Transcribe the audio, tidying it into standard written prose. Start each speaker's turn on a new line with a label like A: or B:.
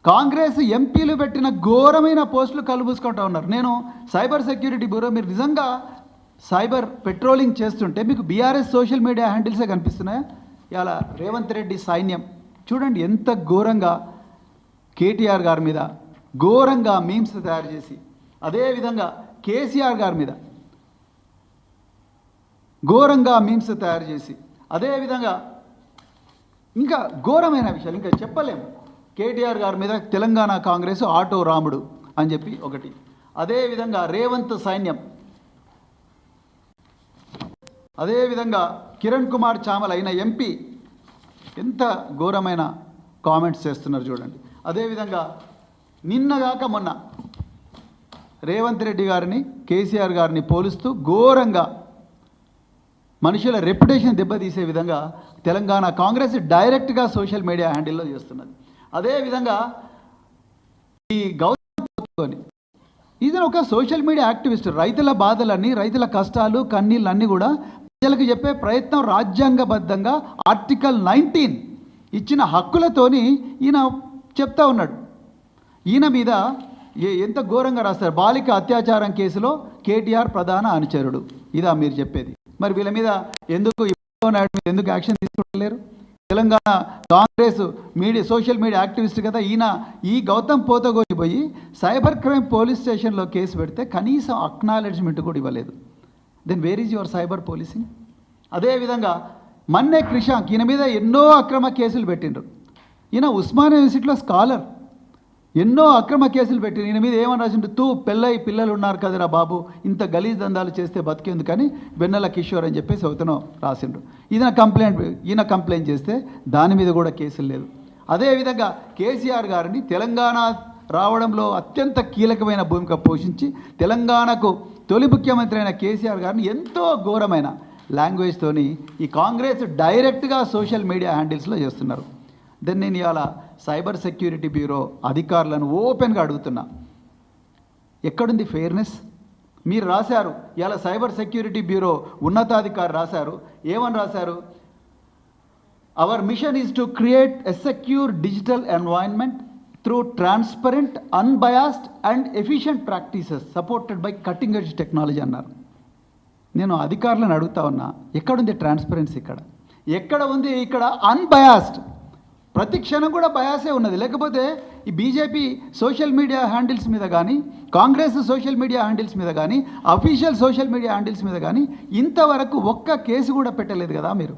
A: కాంగ్రెస్ ఎంపీలు పెట్టిన ఘోరమైన పోస్టులు కలుబూసుకుంటూ ఉన్నారు. నేను సైబర్ సెక్యూరిటీ బ్యూరో, మీరు నిజంగా సైబర్ పెట్రోలింగ్ చేస్తుంటే మీకు బీఆర్ఎస్ సోషల్ మీడియా హ్యాండిల్సే కనిపిస్తున్నాయా? ఇలా రేవంత్ రెడ్డి సైన్యం చూడండి ఎంత ఘోరంగా కేటీఆర్ గారి మీద ఘోరంగా మీమ్స్ తయారు చేసి, అదేవిధంగా కేసీఆర్ గారి మీద ఘోరంగా మీమ్స్ తయారు చేసి, అదేవిధంగా ఇంకా ఘోరమైన విషయాలు ఇంకా చెప్పలేము. కేటీఆర్ గారి మీద తెలంగాణ కాంగ్రెస్ ఆటో రాముడు అని చెప్పి ఒకటి, అదేవిధంగా రేవంత్ సైన్యం, అదేవిధంగా కిరణ్ కుమార్ చామల్ అయిన ఎంపీ ఎంత ఘోరమైన కామెంట్స్ చేస్తున్నారు చూడండి. అదేవిధంగా నిన్నగాక మొన్న రేవంత్ రెడ్డి గారిని కేసీఆర్ గారిని పోలుస్తూ ఘోరంగా మనుషుల రెప్యుటేషన్ దెబ్బతీసే విధంగా తెలంగాణ కాంగ్రెస్ డైరెక్ట్గా సోషల్ మీడియా హ్యాండిల్లో చేస్తున్నది. అదేవిధంగా ఈ గౌతమ్ ఇతను ఒక సోషల్ మీడియా యాక్టివిస్ట్, రైతుల బాధలన్నీ, రైతుల కష్టాలు కన్నీళ్ళన్నీ కూడా ప్రజలకు చెప్పే ప్రయత్నం రాజ్యాంగబద్ధంగా ఆర్టికల్ 19 ఇచ్చిన హక్కులతోని ఈయన చెప్తా ఉన్నాడు. ఈయన మీద ఎంత ఘోరంగా రాస్తారు. బాలిక అత్యాచారం కేసులో కేటీఆర్ ప్రధాన అనుచరుడు, ఇదా మీరు చెప్పేది? మరి వీళ్ళ మీద ఎందుకు ఎందుకు యాక్షన్ తీసుకోలేరు? Telangana Congress media social media activist కదా ఈయన. ఈ గౌతమ్ పోతగోని పోయి సైబర్ క్రైమ్ పోలీస్ స్టేషన్లో కేసు పెడితే కనీసం అక్నాలెడ్జ్మెంట్ కూడా ఇవ్వలేదు. Then where is your cyber policing? అదేవిధంగా మన్నే క్రిషాంక్, ఈయన మీద ఎన్నో అక్రమ కేసులు పెట్టిండ్రు. ఈయన ఉస్మానియా యూనివర్సిటీలో స్కాలర్, ఎన్నో అక్రమ కేసులు పెట్టిండ్రు. ఈయన మీద ఏమని రాసిండు? పెళ్ళై పిల్లలు ఉన్నారు కదరా బాబు, ఇంత గలీజ్ దందాలు చేస్తే బతికేందుకని వెన్నెల కిషోర్ అని చెప్పేసి అవుతానో రాసిండు. ఈయన కంప్లైంట్ చేస్తే దాని మీద కూడా కేసులు లేదు. అదేవిధంగా కేసీఆర్ గారిని తెలంగాణ రావడంలో అత్యంత కీలకమైన భూమిక పోషించి తెలంగాణకు తొలి ముఖ్యమంత్రి అయిన కేసీఆర్ గారిని ఎంతో ఘోరమైన లాంగ్వేజ్తోని ఈ కాంగ్రెస్ డైరెక్ట్గా సోషల్ మీడియా హ్యాండిల్స్లో చేస్తున్నారు. దెన్ నేను ఇవాళ సైబర్ సెక్యూరిటీ బ్యూరో అధికారులను ఓపెన్గా అడుగుతున్నా, ఎక్కడుంది ఫెయిర్నెస్? మీరు రాశారు ఇవాళ సైబర్ సెక్యూరిటీ బ్యూరో ఉన్నతాధికారి రాశారు, ఏమని రాశారు? Hour machine is to create a secure digital environment through transparent, unbiased and efficient practices supported by cutting edge technology అన్నారు. నేను అధికారులను అడుగుతా ఉన్నా, ఎక్కడుంది ట్రాన్స్పరెన్సీ? ఎక్కడ ఉంది ఇక్కడ అన్బయాస్డ్? ప్రతి క్షణం కూడా బయాసే ఉన్నది. లేకపోతే ఈ బీజేపీ సోషల్ మీడియా హ్యాండిల్స్ మీద కానీ, కాంగ్రెస్ సోషల్ మీడియా హ్యాండిల్స్ మీద కానీ, అఫీషియల్ సోషల్ మీడియా హ్యాండిల్స్ మీద కానీ ఇంతవరకు ఒక్క కేసు కూడా పెట్టలేదు కదా మీరు.